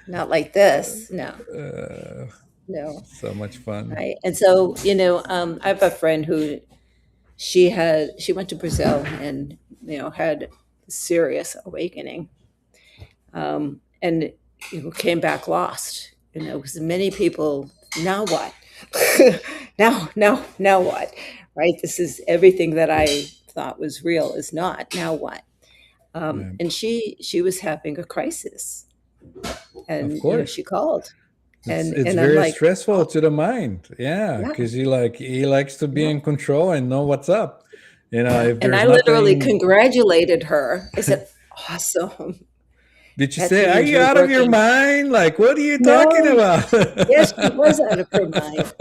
Not like this. No, uh, no. so much fun. Right. And so, I have a friend who she went to Brazil and, had serious awakening. And came back lost, because many people, now what? Now what? Right? This is everything that I thought was real is not. Now what? Yeah. And she was having a crisis, Of and course. she called, It's and I'm very like, stressful oh, to the mind. Yeah, yeah, because he likes to be yeah, in control and know what's up. yeah. If And there's I literally nothing, congratulated her. I said, awesome. did you That say, "Are means you you're out of your working. mind? Like, what are you talking No, about?" yes, she was out of her mind.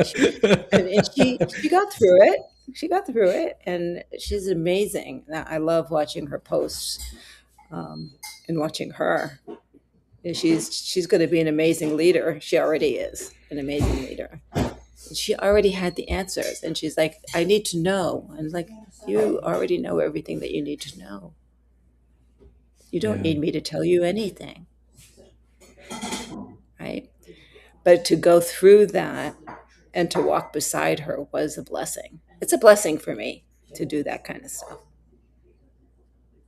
And she got through it. She got through it, and she's amazing. I love watching her posts, um, and watching her. And she's going to be an amazing leader. She already is an amazing leader. And she already had the answers, and she's like, "I need to know." And like, you already know everything that you need to know. You don't Yeah. need me to tell you anything, right? But to go through that and to walk beside her was a blessing. It's a blessing for me to do that kind of stuff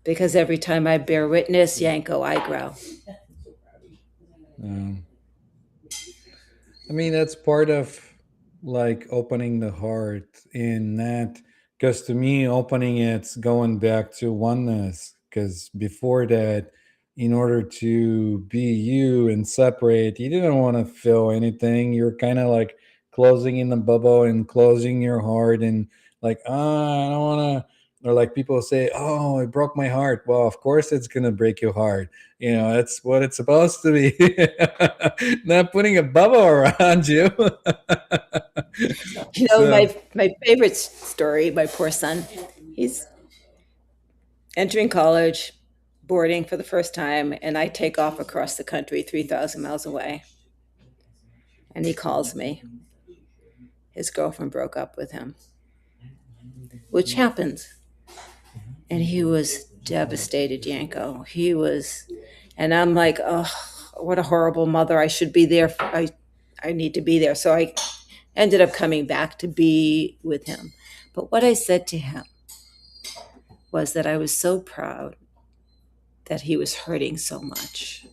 because every time I bear witness, Yanko, I grow. Um, I mean, that's part of like opening the heart in that, because to me, opening it's going back to oneness. Because before that, in order to be you and separate, you didn't want to feel anything. You're kind of like closing in the bubble and closing your heart and like, I don't want to. Or like people say, "Oh, it broke my heart." Well, of course, it's gonna break your heart. That's what it's supposed to be. Not putting a bubble around you. So My favorite story, my poor son, he's entering college, boarding for the first time, and I take off across the country 3,000 miles away. And he calls me. His girlfriend broke up with him, which happens. And he was devastated, Yanko. He was, and I'm like, oh, what a horrible mother. I should be there. I need to be there. So I ended up coming back to be with him. But what I said to him was that I was so proud that he was hurting so much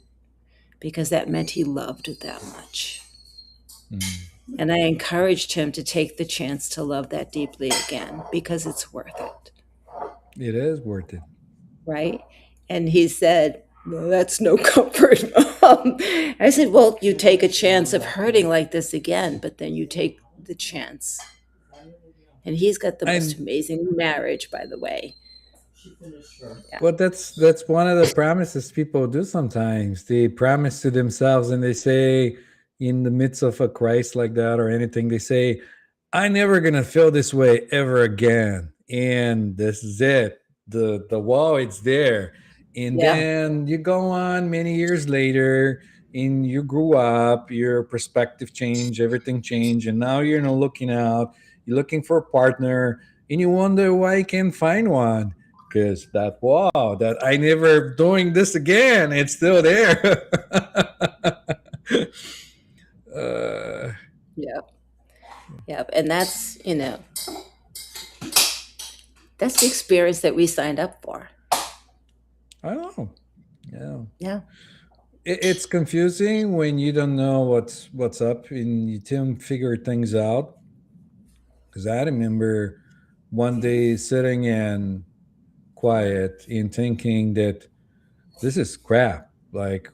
because that meant he loved that much. Mm. And I encouraged him to take the chance to love that deeply again because it's worth it. It is worth it. Right. And he said, well, that's no comfort, Mom. I said, well, you take a chance of hurting like this again, but then you take the chance. And he's got the most And amazing marriage, by the way. Yeah. well, that's one of the promises people do sometimes. They promise to themselves and they say in the midst of a crisis like that or anything, they say, I never gonna feel this way ever again. And this is it. The wall, it's there. And Yeah. then you go on many years later and you grew up, your perspective changed, everything changed, and now you're not looking out, you're looking for a partner, and you wonder why you can't find one because that wow that I never doing this again it's still there. uh, Yep. Yep. And that's, that's the experience that we signed up for. I don't know. Yeah, Yeah. it's confusing when you don't know what's up and you don't figure things out. Because I remember one day sitting in quiet and thinking that this is crap. Like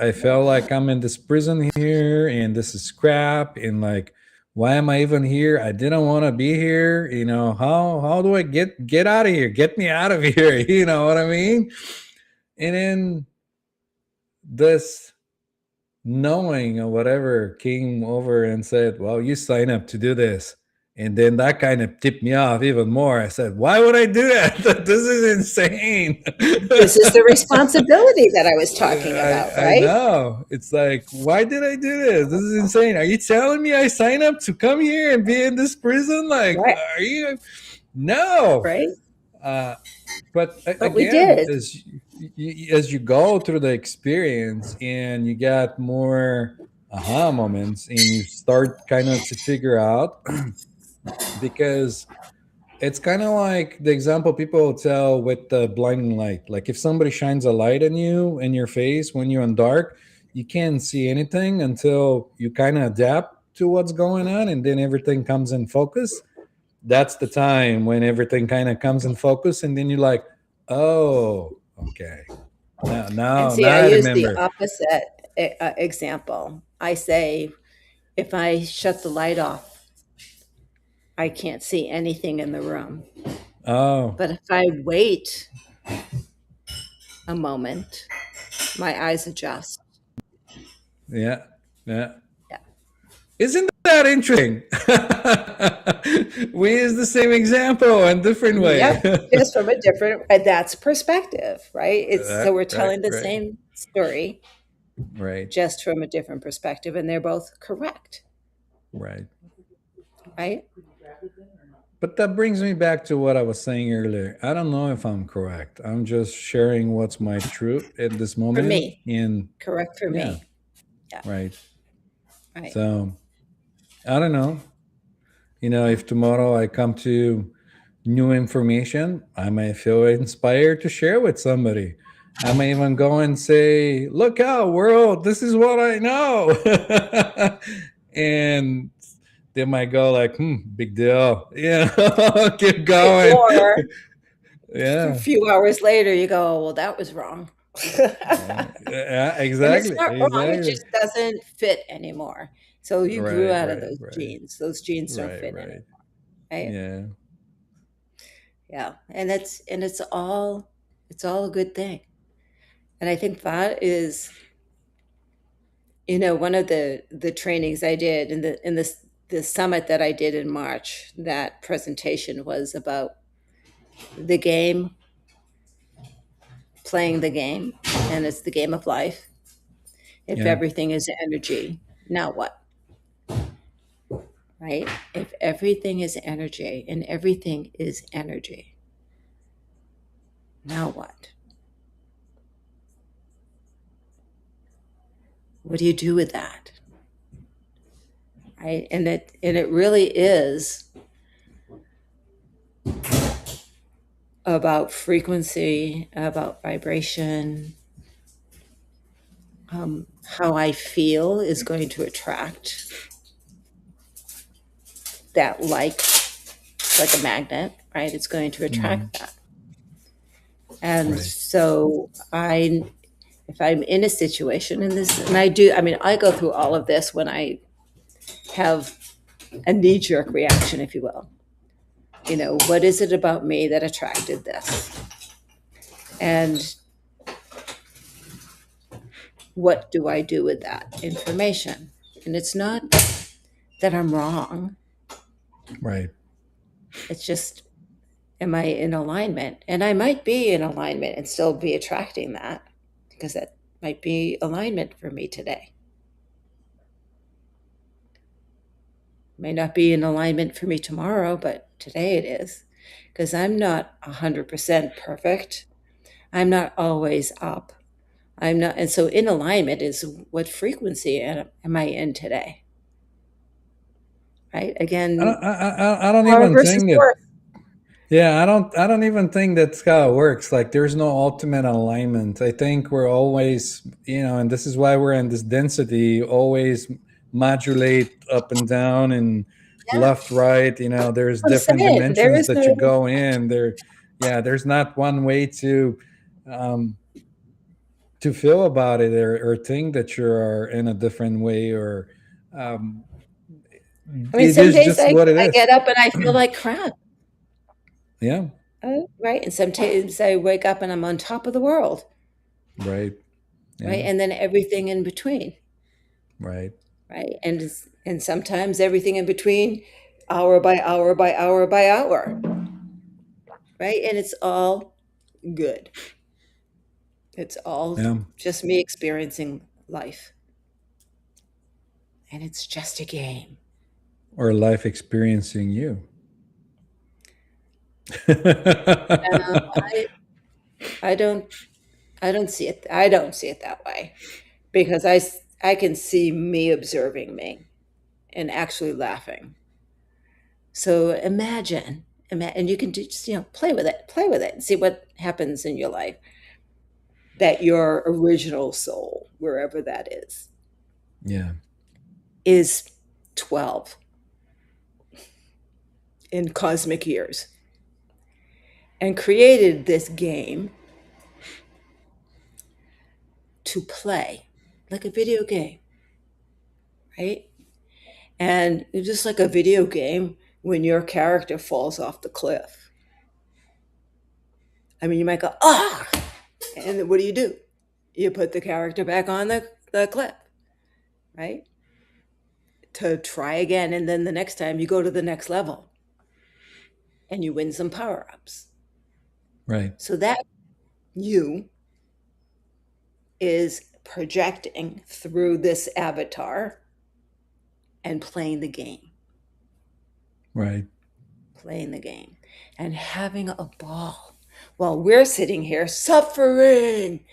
I felt like I'm in this prison here and this is crap and like why am I even here? I didn't want to be here. How do I get out of here? Get me out of here. You know what I mean? And then this knowing or whatever came over and said, well, you sign up to do this. And then that kind of tipped me off even more. I said, why would I do that? This is insane. This is the responsibility that I was talking about, I right? know. It's like, why did I do this? This is insane. Are you telling me I signed up to come here and be in this prison? Like, Right. are you? No. Right. Uh, but But we again, did. as you go through the experience and you get more aha moments and you start kind of to figure out because it's kind of like the example people tell with the blinding light. Like if somebody shines a light on you in your face when you're in dark, you can't see anything until you kind of adapt to what's going on and then everything comes in focus. That's the time when everything kind of comes in focus and then you're like, oh, okay. Now And now see, now I I use the remember. opposite example. I say, if I shut the light off, I can't see anything in the room. Oh, But if I wait a moment, my eyes adjust. yeah. Yeah. Yeah. Isn't that interesting? We use the same example in different way. Yep. Just from a different, that's perspective, right? It's so we're Right, telling the right, same story, right, just from a different perspective, and they're both correct, right. right? But that brings me back to what I was saying earlier. I don't know if I'm correct. I'm just sharing what's my truth at this For moment. me, And correct for yeah, me. Yeah. right. Right. So I don't know. If tomorrow I come to new information, I may feel inspired to share with somebody. I may even go and say, look out, world, this is what I know. And they might go like, big deal. Keep Right. going. Or a Yeah. few hours later, you go, well, that was wrong. Yeah, And it's exactly. not wrong, it Exactly. just doesn't fit anymore. So you grew Right, out of right, those right. genes. Those genes don't Right, fit anymore, right. right? Yeah. Yeah. And it's all a good thing. And I think that is, one of the trainings I did in the summit that I did in March, that presentation was about the game, playing the game, and it's the game of life. If Yeah. everything is energy, now what? Right? If everything is energy and everything is energy, now what? What do you do with that? Right? And it really is about frequency, about vibration. How I feel is going to attract that like a magnet, right? It's going to Mm, attract that. And right. so if I'm in a situation in this, and I mean, I go through all of this when I have a knee jerk reaction, if you will. What is it about me that attracted this? And what do I do with that information? And it's not that I'm wrong. Right. It's just, am I in alignment? And I might be in alignment and still be attracting that because that might be alignment for me today. May not be in alignment for me tomorrow, but today it is because I'm not 100% perfect. I'm not always up. I'm not. And so in alignment is what frequency am I in today? Right? Again, I don't power even versus think that. force. Yeah, I don't even think that's how it works. Like there's no ultimate alignment. I think we're always, and this is why we're in this density, always modulate up and down and Yeah. left, right. There's I'm different saying there dimensions is that you no. go in. Yeah, there's not one way um to feel about it or think that you're in a different way or um I mean, it some is days just what it I is. get up and I feel like crap. Yeah, Right. And sometimes I wake up and I'm on top of the world. right. Right. Yeah, And then everything in between. right. Right. And sometimes everything in between, hour by hour by hour by hour. Right. And it's all good. It's all Yeah. just me experiencing life. And it's just a game. Or life experiencing you. I I don't I don't see it that way because I can see me observing me and actually laughing. So and you can just play with it, and see what happens in your life. That your original soul, wherever that Yeah, is 12 in cosmic years, and created this game to play like a video game, right? And it's just like a video game when your character falls off the cliff. I mean, you might go, ah, and then what do? You put the character back on the cliff, right? To try again. And then the next time you go to the next level and you win some power ups. right, So that you is projecting through this avatar and right. playing the game, and having a ball while we're sitting here suffering.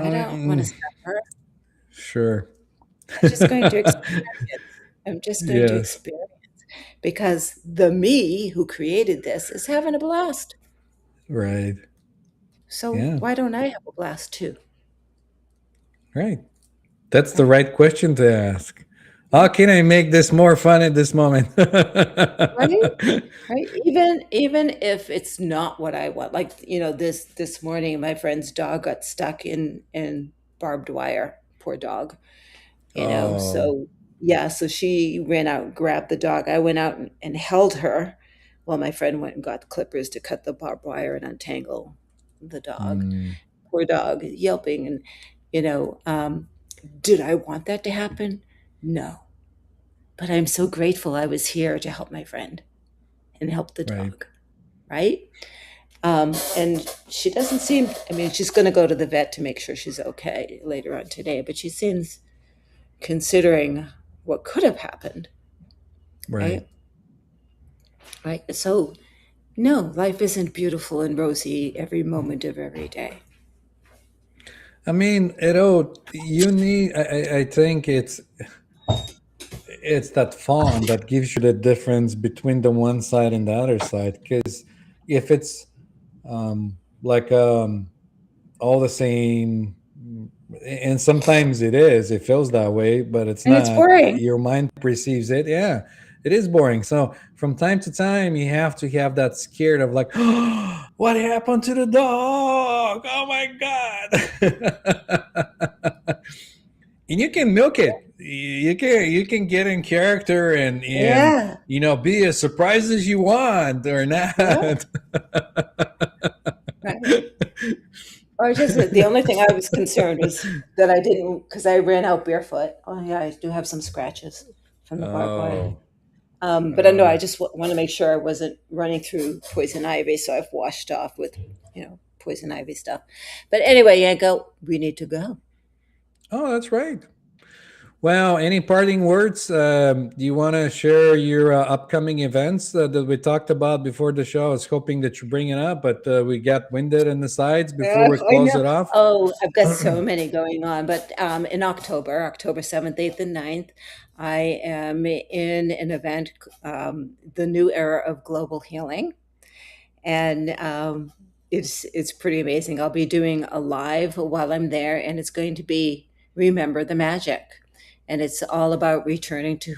I don't want to Um, suffer. sure. I'm just going to experience. I'm just going to Yes, experience because the me who created this is having a blast. right. So Yeah, why don't I have a blast too? right. That's the Right? right question to ask. How can I make this more fun at this moment? Right? Right? Even if it's not what I want. Like, this morning my friend's dog got stuck in barbed wire. Poor dog. Oh, So yeah, so she ran out and grabbed the dog. I went out and held her while my friend went and got clippers to cut the barbed wire and untangle the dog. mm, Poor dog, yelping. And you know did I want that to happen? No, but I'm so grateful I was here to help my friend and help the right, dog, right? And she doesn't seem, I mean, she's going to go to the vet to make sure she's okay later on today, but she seems, considering what could have happened, right. right? Right. So, no, life isn't beautiful and rosy every moment of every day. I mean, you need. I think it's that font that gives you the difference between the one side and the other side. Because if it's like all the same, And sometimes it feels that way, but it's And it's not. boring. Your mind perceives it. Yeah, it is boring. So from time to time, you have to have that scared of like, oh, what happened to the dog? Oh my god! And you can milk it. You can get in character and Yeah. be as surprised as you want or Yeah. not. Right. Or just the only thing I was concerned was that I didn't, because I ran out barefoot. Oh yeah, I do have some scratches from the barbed wire. Oh, But I know I oh, just want to make sure I wasn't running through poison ivy, so I've washed off with, poison ivy stuff. But anyway, Yanko, we need to go. oh, that's right. Well, any parting words? Do you want to share your upcoming events that we talked about before the show? I was hoping that you bring it up, but we got winded in the sides before we I close know. it off. Oh, I've got so many going on. But in October 7th, 8th, and 9th, I am in an event, The New Era of Global Healing. And it's pretty amazing. I'll be doing a live while I'm there, and it's going to be Remember the Magic. And it's all about returning to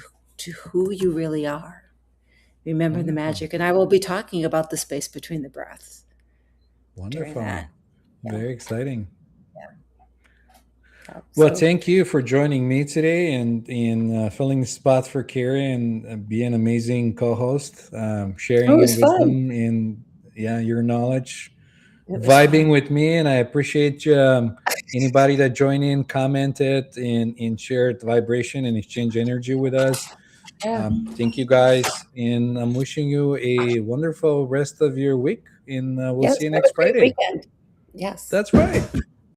who you really are. Remember the Wonderful. magic. And I will be talking about the space between the breaths during that. Wonderful. Yeah. Very exciting. Yeah. Well, So thank you for joining me today and in filling the spot for Kerri and being an amazing co-host, it sharing your was fun. wisdom and yeah, your knowledge, It was vibing fun. with me, and I appreciate anybody that joined in, commented, and shared vibration and exchange energy with us. Yeah. Thank you guys, and I'm wishing you a wonderful rest of your week. And we'll Yes. see you Have next a great Friday. weekend. Yes. That's right.